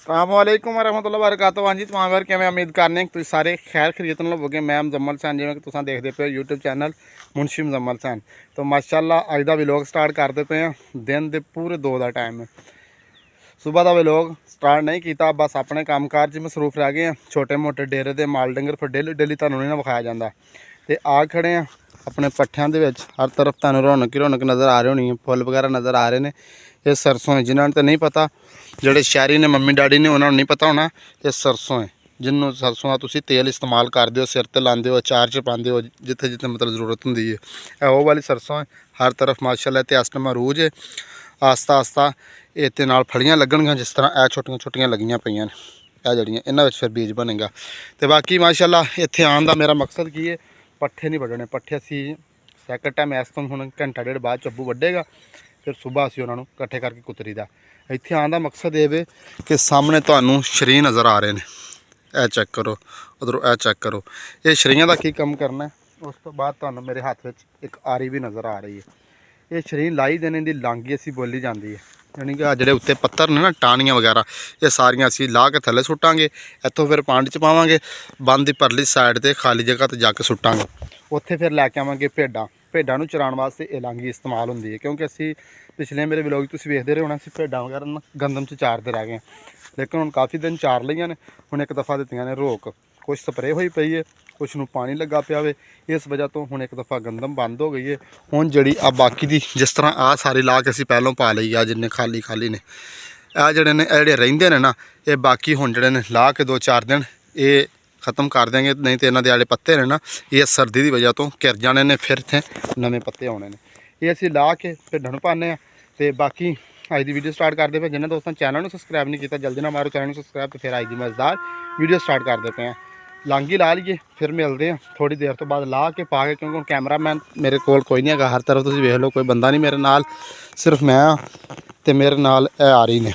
अस्सलामुअलैकुम वरहमतुल्लाहि वबरकातुहू। हाँ जी तमाम बार क्या मैं उम्मीद करने कि सारे खैर खरीत लवोगे। मैं मुजम्मल सैन जिवें तुम देखते पे यूट्यूब चैनल मुंशी मुजम्मल सैन। तो माशाल्लाह अज का व्लॉग स्टार्ट करते पे हैं। दिन के पूरे 2 का टाइम है। सुबह का व्लॉग स्टार्ट नहीं किया, बस अपने काम कार च मसरूफ रह गए हैं। छोटे मोटे डेरे के माल डंगर फिर डेली तुहानूं नहीं विखाया जाता। तो आ खड़े हैं अपने पट्ठियां दे विच। हर तरफ तुहानूं रौनक ही रौनक नज़र आ रही होनी है, फुल वगैरह नज़र आ रहे हैं। ये सरसों है, जिन्होंने तो नहीं पता, जोड़े शहरी ने मम्मी डैडी ने उन्होंने नहीं पता होना। ये सरसों है, जिन्होंने सरसों का तुसीं तेल इस्तेमाल करते हो, सिर ते लांदे हो, अचार च पाते हो, जिथे जिथे मतलब जरूरत होंगी है। वो वाली सरसों है, हर तरफ माशाल्लाह। तो इस टाइम अरूज है, आस्ता आस्ता इत्ते नाल फलियां लगणगियां। जिस तरह ए छोटियां छोटियां लगियां पईयां ने, ਇਹ ਜਿਹੜੀਆਂ ਇਹਨਾਂ ਵਿੱਚ फिर बीज बनेगा। तो बाकी माशाल्लाह इत्थे आउण दा मेरा मकसद की है, पट्ठे नहीं वड्ढने। पट्ठे असीं सैकंड टाइम इस तो हुण घंटा डेढ़ बाद चब्बू वड्ढेगा, फिर सुबह असीं उन्हां नूं इकट्ठे करके कुतरी दा। इत्थे आउण दा मकसद ये वे कि सामने तुहानूं शरीं नज़र आ रहे हैं। ए चेक करो, उधरों ए चेक करो। ये शरींां दा की काम करना है। उस तो बाद तुहानूं मेरे हाथ विच एक आरी भी नज़र आ रही है। ये शरीं लाई देने दी लांगी असीं बोली जाती है, यानी कि जोड़े उत्ते पत्थर ने ना, टाणियाँ वगैरह, ये सारियां असीं ला के थल्ले सुट्टांगे। इत्थों फिर पानी च पावांगे, बंद की परली साइड ते खाली जगह ते जाके सुट्टांगे। उत्थे फिर लैके आवांगे भेड्डां। भेड्डां नूं चराउण वास्ते ये लांगी इस्तेमाल हुंदी है, क्योंकि असीं पिछले मेरे व्लॉग तुसीं वेखदे रहे होना, असीं भेड्डां वगैरह ना गंदम च चारदे रह गए। लेकिन हुण काफ़ी दिन चार लईआं ने। हुण एक दफ़ा दित्तियां ने रोक, कुछ स्प्रे हुई पई है, कुछ नूं पानी लगा पिया वे। इस वजह तो हुण एक दफ़ा गंदम बंद हो गई है। हुण जिहड़ी आ बाकी दी जिस तरह आ सारी ला के असीं पहलों पा लई आ, जिन्ने खाली खाली ने, आ जिहड़े ने जिहड़े रहिंदे ने ना, ये बाकी हुण जिहड़े ने ला के 2-4 दिन ये ख़त्म कर देंगे। नहीं तो इन्हां दे जिहड़े पत्ते ने ना, ये सर्दी की वजह तो घिर जाने ने, फिर इत्थे नवे पत्ते आने ने। ये असीं ला के भिड्डां नूं पाने आ। ते बाकी अज की वीडियो स्टार्ट करते पे। जिन्हें दोस्तों चैनल में सबसक्राइब नहीं किया, जल्दी ना मारो चैनल में सबसक्राइब। तो फिर अज की मज़ेदार वीडियो स्टार्ट करते पे हैं। लांगी ला लीए, फिर मिलते हैं थोड़ी देर तो बाद ला के पा के, क्योंकि कैमरा मैन मेरे कोल कोई नहीं है। हर तरफ तुसीं वेख लो, कोई बंदा नहीं मेरे नाल, सिर्फ मैं तो मेरे नाल आ रही ने।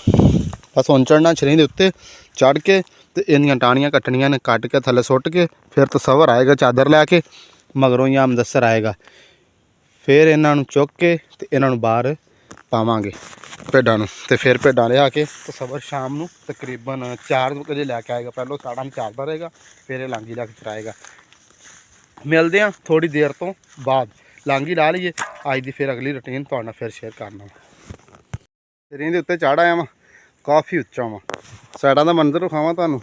बस हुण चढ़ना शरीं दे उत्ते, चढ़ के तो इन्दियां टाणियां कट्टनियां ने, कट के थल्ले सुट के फिर तसवर आएगा चादर लैके, मगरों या मुदस्सर आएगा। फिर इन्हां नूं चुक के ते इन्हां नूं बाहर पावांगे भेड्डां नूं। ते फिर भेड्डां लिया के तसवर शाम नूं तकरीबन 4 बजे लैके आएगा। पहलों साड़ा में चारदा रहेगा, फिर ये लांगी लैके चराएगा। मिलते हैं थोड़ी देर तो बाद। लांगी ला लीए, अज की फिर अगली रूटीन तुहाडे नाल फिर शेयर करना। शरीं दे उत्ते चढ़ आया वां, काफ़ी उच्चा वां। साइडां दा मंजर विखावां तुहानूं।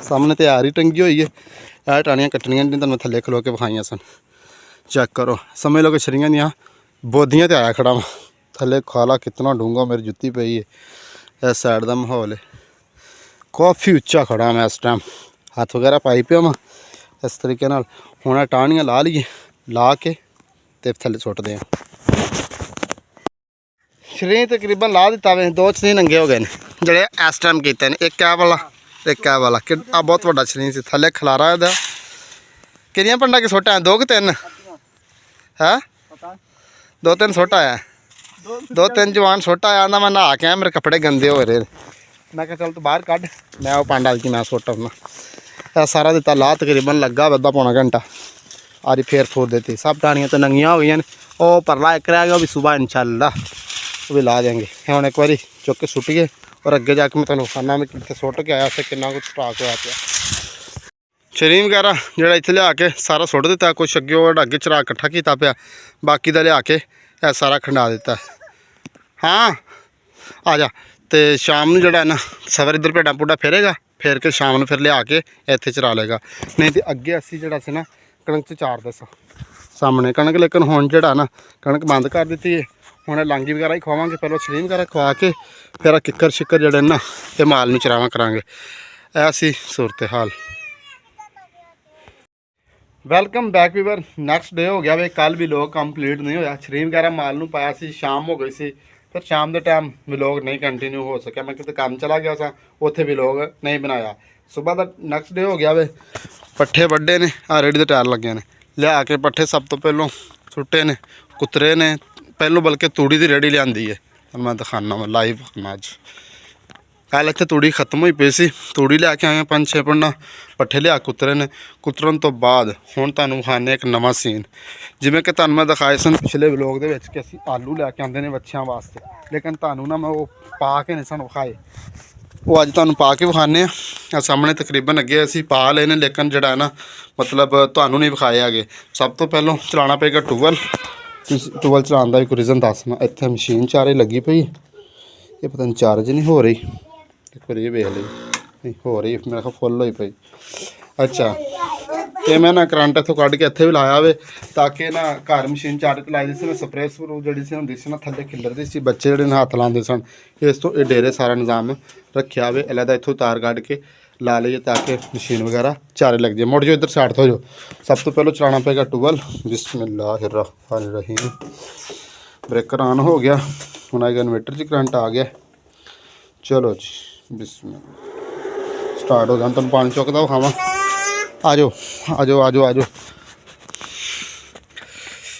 सामने तैयार ही टंगी हुई है। यह टाणियां कट्टनियां जिन्हें तुहानूं थल्ले खलो के विखाइयां सन। चेक करो, समझ लो कि शरींां दियां बोदियां ते आया खड़ा वां। थल्ले खाला कितना डूंगा, मेरी जुत्ती पई है। इस साइड का माहौल है, काफ़ी उच्चा खड़ा मैं इस टाइम। हाथ वगैरह पाई पिया वां इस तरीके नाल। हुण टाणियां ला लीए, ला के ते थल्ले सुट्टदे आं। शरीं तकरीबन ला दिता वे, 2 शरीं नंगे हो गए ने जिहड़े इस टाइम कीते ने। एक ऐ वाला, एक ऐ वाला कि आ बहुत वड्डा शरीं सी। थल्ले खलारा इहदा किनियां पंडा के सुट्ट आया, 2 कि 3 है? 2-3 सुट्ट आया, 2-3 जवान सुट्ट आया। मैं नहा के आया, मेरे कपड़े गंदे हो रहे। मैं कहा चल तू बाहर कढ़, मैं वो पांडा की मैं सुट आना। सारा दिता ला, तकरीबन लगा अद्धा पौना घंटा। आरी फेर फूर देती, सब टाणियां तो नंगियां हो गई ने। वो परला एक रह गया, भी सुबह इंशाल्लाह वो भी ला देंगे। हम एक बार चुक के सुटिए और अगे जाके मैं तुहानूं खाना में कितने सुट के आया, फिर कितना कुछ स्टाक होया पिया। शरीं वगैरह जोड़ा इत्थे लिया के सारा सुट दिता। कुछ अगे वो अगे चरा इकट्ठा किया पिया, बाकी का लिया के यह सारा खंडा दिता। हाँ आ जा। तो शाम नूं जिहड़ा ना सवेरे इधर भेड्डां भुड्डां फेरेगा, फेर के शाम नूं फिर लिया के इत्थे चरा लेगा। नहीं तो अगे असीं जिहड़ा सी ना कणक च चारदे सा सामने कणक। लेकिन हुण जिहड़ा ना कणक बंद कर दित्ती है। हुण लांगी वगैरह ही खवावांगे, पहलों शरीं वगैरह खवा के फिर किक्कर शिक्कर जिहड़े ना ये माल नूं चरावां करांगे। ऐसी सूरत हाल। Welcome back viewer. Next day हो गया वे, कल भी लोग कंप्लीट नहीं होया। शरीं वगैरह माल नूं पाया सी, शाम हो गई सी। फिर शाम के टाइम व्लॉग नहीं कंटिन्यू हो सकिया, मैं किते काम चला गया सा, उत्थे व्लॉग नहीं बनाया। सुबह का नैक्सट डे हो गया वे। पट्ठे वड्डे ने, आ रेडी दे टायर लगे ने, लिया के पट्ठे सब तो पहलों सुट्टे ने, कुतरे ने। पहलों बल्कि तूड़ी की रेडी लियांदी है, मैं दिखाना वा लाइव दिखाना। अज कल इत्थे तूड़ी खत्म हुई पई सी, तूड़ी लैके आए 5-6 पंडा, पट्ठे लिया कुतरे ने। कुतरन तो बाद हुण तुहानूं विखाने एक नवां सीन, जिवें कि तुहानूं मैं दिखाए सन पिछले व्लॉग दे विच कि असीं आलू लैके आंदे ने बच्चियां वास्ते। लेकिन तुहानूं ना मैं वो पा के नहीं सन विखाए। ਉਹ ਅੱਜ ਤੁਹਾਨੂੰ ਪਾ ਕੇ ਵਿਖਾਉਂਦੇ ਆ ਸਾਹਮਣੇ ਤਕਰੀਬਨ ਅੱਗੇ ਅਸੀਂ ਪਾ ਲਏ ਨੇ, ਲੇਕਿਨ ਜਿਹੜਾ ਹੈ ਨਾ ਮਤਲਬ ਤੁਹਾਨੂੰ ਨਹੀਂ ਵਿਖਾਏ ਹੈਗੇ। ਸਭ ਤੋਂ ਪਹਿਲਾਂ ਚਲਾਉਣਾ ਪਏਗਾ ਟੂਵਲ। ਟੂਵਲ ਚਲਾਉਣ ਦਾ ਇੱਕ ਰੀਜ਼ਨ ਦੱਸਣਾ, ਇੱਥੇ ਮਸ਼ੀਨ ਚਾਰੇ ਲੱਗੀ ਪਈ, ਇਹ ਪਤਾ ਨਹੀਂ ਚਾਰਜ ਨਹੀਂ ਹੋ ਰਹੀ, ਇੱਕ ਵਾਰੀ ਇਹ ਵੇਖ ਲਈ, ਨਹੀਂ ਹੋ ਰਹੀ, ਮੇਰੇ ਖਿਆਲ ਫੁੱਲ ਹੋਈ ਪਈ। ਅੱਛਾ, ਤੇ ਮੈਂ ਨਾ ਕਰੰਟ ਇੱਥੋਂ ਕੱਢ ਕੇ ਇੱਥੇ ਵੀ ਲਾਇਆ ਹੋਵੇ ਤਾਂ ਕਿ ਨਾ ਘਰ ਮਸ਼ੀਨ ਚਾਰਜ ਤੇ ਲਾਈ ਦੀ ਸੀ ਨਾ, ਸਪਰੇਅ ਸਪਰੂ ਜਿਹੜੀ ਸੀ ਹੁੰਦੀ ਸੀ ਨਾ ਥੱਲੇ ਖਿਲਰਦੀ ਸੀ, ਬੱਚੇ ਜਿਹੜੇ ਨੇ ਹੱਥ ਲਾਉਂਦੇ ਸਨ। ਇਸ ਤੋਂ ਇਹ ਡੇਰੇ ਸਾਰਾ ਨਿਜ਼ਾਮ ਰੱਖਿਆ ਹੋਵੇ, ਅਲੱਗਾ ਇੱਥੋਂ ਤਾਰ ਕੱਢ ਕੇ ਲਾ ਲਈਏ ਤਾਂ ਕਿ ਮਸ਼ੀਨ ਵਗੈਰਾ ਚਾਰੇ ਲੱਗ ਜਾਏ। ਮੁੜ ਜਾਓ ਇੱਧਰ ਸਾਈਡ ਤੋਂ ਜੋ। ਸਭ ਤੋਂ ਪਹਿਲਾਂ ਚਲਾਉਣਾ ਪਏਗਾ ਟੂਵਲ। ਬਿਸਮਿल्लाहिर्रहमानिर्रहीम। ਬ੍ਰੇਕਰ ਆਨ ਹੋ ਗਿਆ, ਹੁਣ ਆਏਗਾ ਇਨਵੇਟਰ 'ਚ ਕਰੰਟ ਆ ਗਿਆ। ਚਲੋ ਜੀ ਬਿਸਮਿल्लाह, ਸਟਾਰਟ ਹੋ ਗਿਆ। ਤੁਹਾਨੂੰ ਪਾਣੀ ਚੁੱਕਦਾ ਵਿਖਾਵਾਂ, ਆ ਜਾਓ ਆ ਜਾਓ ਆ ਜਾਓ ਆ ਜਾਓ।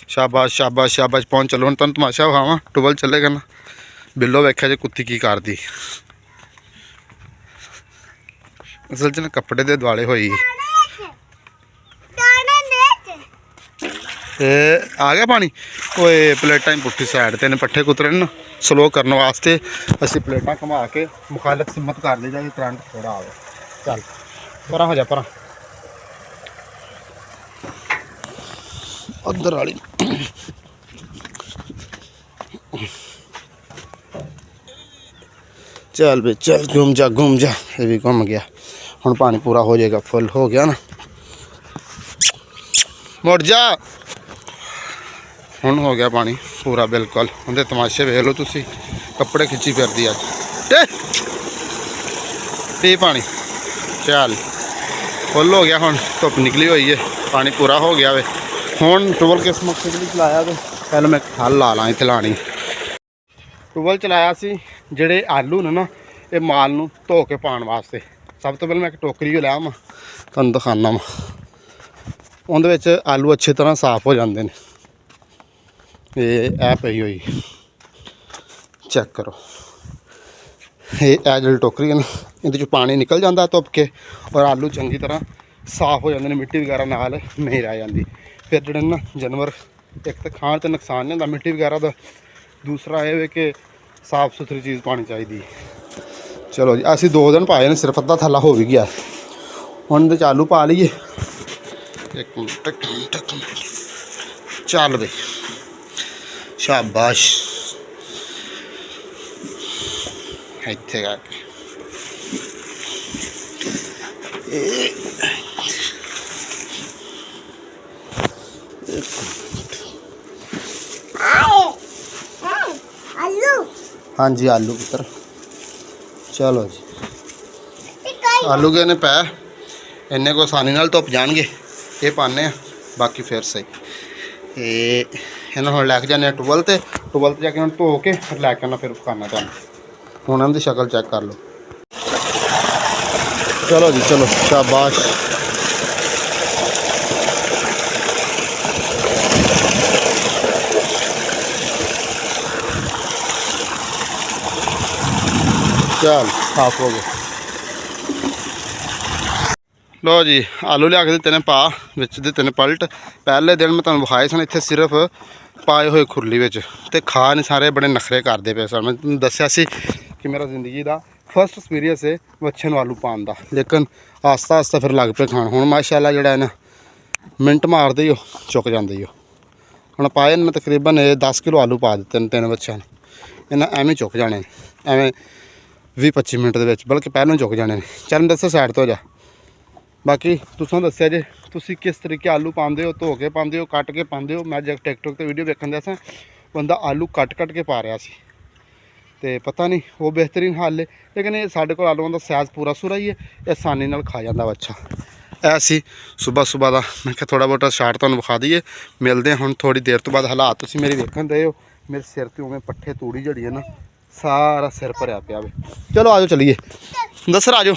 ਸ਼ਾਬਾਸ਼ ਸ਼ਾਬਾਸ਼ ਸ਼ਾਬਾਸ਼, ਪਹੁੰਚ ਚੱਲੋ। ਹੁਣ ਤੁਹਾਨੂੰ ਤਮਾਸ਼ਾ ਵਿਖਾਵਾਂ, ਟੂਵਲ ਚੱਲੇਗਾ ਨਾ। ਬਿੱਲੋ ਵੇਖਿਆ ਜੇ ਕੁੱਤੀ ਕੀ ਕਰਦੀ, ਅਸਲ 'ਚ ਨਾ ਕੱਪੜੇ ਦੇ ਦੁਆਲੇ ਹੋਈ। ਤੇ ਆ ਗਿਆ ਪਾਣੀ। ਓਏ ਪਲੇਟਾਂ ਹੀ ਪੁੱਠੀ ਸਾਈਡ ਤੇ ਨੇ, ਪੱਠੇ ਕੁਤਰੇ ਨੇ, ਸਲੋ ਕਰਨ ਵਾਸਤੇ ਅਸੀਂ ਪਲੇਟਾਂ ਘੁਮਾ ਕੇ ਮੁਖਾਲਫ ਸਿਮਤ ਕਰ ਲਈ ਜਾਂ ਕਰੰਟ ਥੋੜਾ ਆਵੇ। ਚੱਲ ਪਰਾਂ ਹੋ ਜਾ, ਪਰਾਂ ਉਧਰ ਵਾਲੀ। ਚੱਲ ਬੇ ਚੱਲ, ਘੁੰਮ ਜਾ ਘੁੰਮ ਜਾ। ਇਹ ਵੀ ਘੁੰਮ ਗਿਆ। ਹੁਣ ਪਾਣੀ ਪੂਰਾ ਹੋ ਜਾਏਗਾ, ਫੁੱਲ ਹੋ ਗਿਆ ਨਾ। ਮੁੜ ਜਾ, ਹੁਣ ਹੋ ਗਿਆ ਪਾਣੀ ਪੂਰਾ ਬਿਲਕੁਲ। ਉਹਦੇ ਤਮਾਸ਼ੇ ਵੇਖ ਲਓ ਤੁਸੀਂ, ਕੱਪੜੇ ਖਿੱਚੀ ਫਿਰਦੀ ਅੱਜ ਤੇ ਪੀ ਪਾਣੀ। ਚੱਲ ਫੁੱਲ ਹੋ ਗਿਆ, ਹੁਣ ਧੁੱਪ ਨਿਕਲੀ ਹੋਈ ਹੈ, ਪਾਣੀ ਪੂਰਾ ਹੋ ਗਿਆ ਵੇ। ਹੁਣ ਟੂਵਲ ਕਿਸ ਮਕਸਦ ਲਈ ਚਲਾਇਆ ਵੇ, ਪਹਿਲਾਂ ਮੈਂ ਹੱਲ ਲਾ ਲਾਂ ਇੱਥੇ ਲਾਣੀ। ਟੂਵਲ ਚਲਾਇਆ ਸੀ ਜਿਹੜੇ ਆਲੂ ਨੇ ਨਾ, ਇਹ ਮਾਲ ਨੂੰ ਧੋ ਕੇ ਪਾਉਣ ਵਾਸਤੇ। ਸਭ ਤੋਂ ਪਹਿਲਾਂ ਮੈਂ ਇੱਕ ਟੋਕਰੀ ਲਿਆ ਵਾ, ਤੁਹਾਨੂੰ ਦਿਖਾਉਂਦਾ ਵਾ। ਉਹਦੇ ਵਿੱਚ ਆਲੂ ਅੱਛੀ ਤਰ੍ਹਾਂ ਸਾਫ਼ ਹੋ ਜਾਂਦੇ ਨੇ। ਇਹ ਪਈ ਹੋਈ ਚੈੱਕ ਕਰੋ। ਇਹ ਜਿਹੜੀ ਟੋਕਰੀ ਹੈ ਨਾ, ਇਹਦੇ 'ਚ ਪਾਣੀ ਨਿਕਲ ਜਾਂਦਾ ਧੁੱਪ ਕੇ, ਔਰ ਆਲੂ ਚੰਗੀ ਤਰ੍ਹਾਂ ਸਾਫ਼ ਹੋ ਜਾਂਦੇ ਨੇ, ਮਿੱਟੀ ਵਗੈਰਾ ਨਾਲ ਨਹੀਂ ਰਹਿ ਜਾਂਦੀ। ਫਿਰ ਜਿਹੜੇ ਨਾ ਜਾਨਵਰ, ਇੱਕ ਤਾਂ ਖਾਣ 'ਤੇ ਨੁਕਸਾਨ ਨਹੀਂ ਹੁੰਦਾ ਮਿੱਟੀ ਵਗੈਰਾ ਦਾ, ਦੂਸਰਾ ਇਹ ਵੇ ਕਿ ਸਾਫ਼ ਸੁਥਰੀ ਚੀਜ਼ ਪਾਣੀ ਚਾਹੀਦੀ ਹੈ। ਚਲੋ ਜੀ, ਅਸੀਂ 2 ਦਿਨ ਪਾਏ ਨੇ, ਸਿਰਫ ਅੱਧਾ ਥੱਲਾ ਹੋ ਵੀ ਗਿਆ। ਹੁਣ ਇਹਦੇ 'ਚ ਆਲੂ ਪਾ ਲਈਏ। ਇੱਕ ਮਿੰਟ ਚੱਲ ਬਈ, ਸ਼ਾਬਾਸ਼। ਇੱਥੇ ਆ ਕੇ ਹਾਂਜੀ ਆਲੂ ਪੁੱਤਰ। ਚਲੋ ਜੀ, ਆਲੂ ਗਏ ਨੇ ਪੈ, ਇੰਨੇ ਕੋ ਆਸਾਨੀ ਨਾਲ ਧੁੱਪ ਜਾਣਗੇ। ਇਹ ਪਾਉਂਦੇ ਆ, ਬਾਕੀ ਫਿਰ ਸਹੀ। ਇਹ ਇਹਨਾਂ ਹੁਣ ਲੈ ਕੇ ਜਾਂਦੇ ਆ ਟੂਵਲ 'ਤੇ ਜਾ ਕੇ ਹੁਣ ਧੋ ਕੇ ਫਿਰ ਲੈ ਕੇ ਆਉਣਾ, ਫਿਰ ਖਾਣਾ ਤੁਹਾਨੂੰ। ਹੁਣ ਇਹਨਾਂ ਦੀ ਸ਼ਕਲ ਚੈੱਕ ਕਰ ਲਓ। ਚਲੋ ਜੀ ਚਲੋ, ਸ਼ਾਬਾਸ਼। ਚੱਲ ਸਾਫ਼ ਹੋ ਗਏ। ਲੋ ਜੀ, ਆਲੂ ਲਿਆ ਕੇ ਦਿੱਤੇ ਨੇ ਪਾ, ਵਿੱਚ ਦਿੱਤੇ ਨੇ ਪਲਟ। ਪਹਿਲੇ ਦਿਨ ਮੈਂ ਤੁਹਾਨੂੰ ਵਿਖਾਏ ਸਨ ਇੱਥੇ ਸਿਰਫ ਪਾਏ ਹੋਏ ਖੁਰਲੀ ਵਿੱਚ, ਤੇ ਖਾ ਨੇ ਸਾਰੇ ਬੜੇ ਨਖਰੇ ਕਰਦੇ ਪਏ ਸਨ। ਮੈਂ ਤੁਹਾਨੂੰ ਦੱਸਿਆ ਸੀ ਕਿ ਮੇਰਾ ਜ਼ਿੰਦਗੀ ਦਾ ਫਸਟ ਐਕਸਪੀਰੀਅੰਸ ਹੈ ਵੱਛੇ ਨੂੰ ਆਲੂ ਪਾਉਣ ਦਾ, ਲੇਕਿਨ ਆਸਤਾ ਆਸਤਾ ਫਿਰ ਲੱਗ ਪਏ ਖਾਣ। ਹੁਣ ਮਾਸ਼ਾਅੱਲਾ ਜਿਹੜਾ ਹੈ ਨਾ, ਮਿੰਟ ਮਾਰਦੇ ਹੀ ਉਹ ਚੁੱਕ ਜਾਂਦੇ ਹੀ। ਹੁਣ ਪਾਏ ਨੇ ਤਕਰੀਬਨ 10 ਕਿਲੋ ਆਲੂ ਪਾ ਦਿੱਤੇ ਨੇ 3 ਬੱਚਿਆਂ ਨੇ। ਇਹਨਾਂ ਐਵੇਂ ਚੁੱਕ ਜਾਣੇ ਨੇ, ਐਵੇਂ 20-25 ਮਿੰਟ ਦੇ ਵਿੱਚ, ਬਲਕਿ ਪਹਿਲਾਂ ਚੁੱਕ ਜਾਣੇ ਨੇ। ਚੱਲ ਦੱਸੋ ਸਾਈਡ ਤੋਂ ਜਾ। ਬਾਕੀ ਤੁਸੀਂ ਦੱਸਿਆ ਜੇ ਤੁਸੀਂ ਕਿਸ ਤਰੀਕੇ ਆਲੂ ਪਾਉਂਦੇ ਹੋ, ਧੋ ਕੇ ਪਾਉਂਦੇ ਹੋ, ਕੱਟ ਕੇ ਪਾਉਂਦੇ ਹੋ। ਮੈਂ ਜਦ ਟਿਕਟੋਕ 'ਤੇ ਵੀਡੀਓ ਵੇਖਣ ਦਿਆ ਸਾਂ, ਬੰਦਾ ਆਲੂ ਕੱਟ ਕੇ ਪਾ ਰਿਹਾ ਸੀ, ਤੇ ਪਤਾ ਨਹੀਂ ਉਹ ਬਿਹਤਰੀਨ ਹੱਲ ਹੈ। ਲੇਕਿਨ ਇਹ ਸਾਡੇ ਕੋਲ ਆਲੂਆਂ ਦਾ ਸਾਈਜ਼ ਪੂਰਾ ਸੂਰਾ ਹੀ ਹੈ, ਇਹ ਆਸਾਨੀ ਨਾਲ ਖਾ ਜਾਂਦਾ ਬੱਚਾ। ਇਹ ਸੀ ਸੁਬਾਹ ਦਾ, ਮੈਂ ਕਿਹਾ ਥੋੜ੍ਹਾ ਬਹੁਤਾ ਸ਼ਾਰਟ ਤੁਹਾਨੂੰ ਵਿਖਾ ਦਈਏ। ਮਿਲਦੇ ਹੁਣ ਥੋੜ੍ਹੀ ਦੇਰ ਤੋਂ ਬਾਅਦ। ਹਾਲਾਤ ਤੁਸੀਂ ਮੇਰੇ ਵੇਖਣ ਦੇ ਹੋ, ਮੇਰੇ ਸਿਰ 'ਤੇ ਉਵੇਂ ਪੱਠੇ ਤੂੜੀ ਜਿਹੜੀ ਹੈ ਨਾ, ਸਾਰਾ ਸਿਰ ਭਰਿਆ ਪਿਆ ਵੇ। ਚਲੋ ਆ ਜਾਓ ਚੱਲੀਏ। ਦੱਸਰ ਆ ਜਾਓ।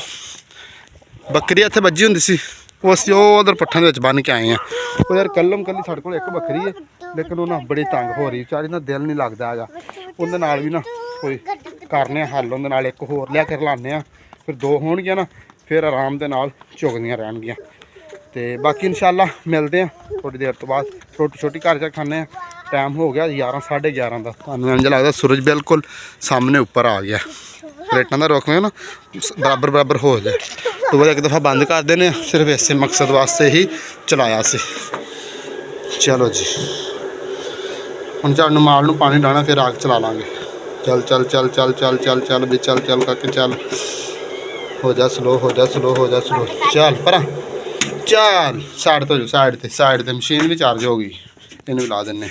ਬੱਕਰੀ ਇੱਥੇ ਵੱਜੀ ਹੁੰਦੀ ਸੀ, ਉਹ ਅਸੀਂ ਉਹ ਉਧਰ ਪੱਠਿਆਂ ਦੇ ਵਿੱਚ ਬੰਨ੍ਹ ਕੇ ਆਏ ਹਾਂ। ਉਹ ਯਾਰ ਕੱਲੀ ਸਾਡੇ ਕੋਲ ਇੱਕ ਬੱਕਰੀ ਹੈ, ਲੇਕਿਨ ਉਹ ਨਾ ਬੜੀ ਤੰਗ ਹੋ ਰਹੀ ਵਿਚਾਰੀ, ਨਾ ਦਿਲ ਨਹੀਂ ਲੱਗਦਾ ਹੈਗਾ। ਉਹਦੇ ਨਾਲ ਵੀ ਨਾ ਕੋਈ ਕਰਨੇ ਆ ਹੱਲ, ਉਹਦੇ ਨਾਲ ਇੱਕ ਹੋਰ ਲਿਆ ਕੇ ਰਲਾਉਂਦੇ ਹਾਂ, ਫਿਰ 2 ਹੋਣਗੀਆਂ ਨਾ, ਫਿਰ ਆਰਾਮ ਦੇ ਨਾਲ ਚੁਗਦੀਆਂ ਰਹਿਣਗੀਆਂ। ਤੇ ਬਾਕੀ ਇਨਸ਼ਾਅੱਲਾ ਮਿਲਦੇ ਹਾਂ ਥੋੜ੍ਹੀ ਦੇਰ ਤੋਂ ਬਾਅਦ। ਰੋਟੀ ਛੋਟੀ ਘਰ ਜਾ ਖਾਂਦੇ ਹਾਂ। ਟਾਈਮ ਹੋ ਗਿਆ 11 ਸਾਢੇ 11 ਦਾ। ਤੁਹਾਨੂੰ ਇੰਝ ਲੱਗਦਾ ਸੂਰਜ ਬਿਲਕੁਲ ਸਾਹਮਣੇ ਉੱਪਰ ਆ ਗਿਆ। ਪਲੇਟਾਂ ਦਾ ਰੁਕਵੇਂ ਨਾ ਬਰਾਬਰ ਹੋ ਜਾਏ। ਤੋਂ ਬਾਅਦ ਇੱਕ ਦਫਾ ਬੰਦ ਕਰ ਦੇਣੇ, ਸਿਰਫ ਇਸੇ ਮਕਸਦ ਵਾਸਤੇ ਹੀ ਚਲਾਇਆ ਸੀ। ਚਲੋ ਜੀ ਹੁਣ ਝਾੜੂ ਮਾਲ ਨੂੰ ਪਾਣੀ ਡਾਣਾ, ਫਿਰ ਆਗ ਚਲਾ ਲਾਂਗੇ। ਚੱਲ ਚੱਲ ਚੱਲ ਚੱਲ ਚੱਲ ਚੱਲ ਚੱਲ ਵੀ ਚੱਲ ਚੱਲ ਕਰਕੇ ਚੱਲ, ਹੋ ਜਾ ਸਲੋ, ਹੋ ਜਾ ਸਲੋ, ਹੋ ਜਾ ਸਲੋ। ਚੱਲ ਪਰਾਂ ਚੱਲ, ਸਾਈਡ ਤੋਂ ਸਾਈਡ 'ਤੇ, ਸਾਈਡ 'ਤੇ ਮਸ਼ੀਨ ਵੀ ਚਾਰਜ ਹੋ ਗਈ, ਇਹਨੂੰ ਵੀ ਲਾ ਦਿੰਨੇ।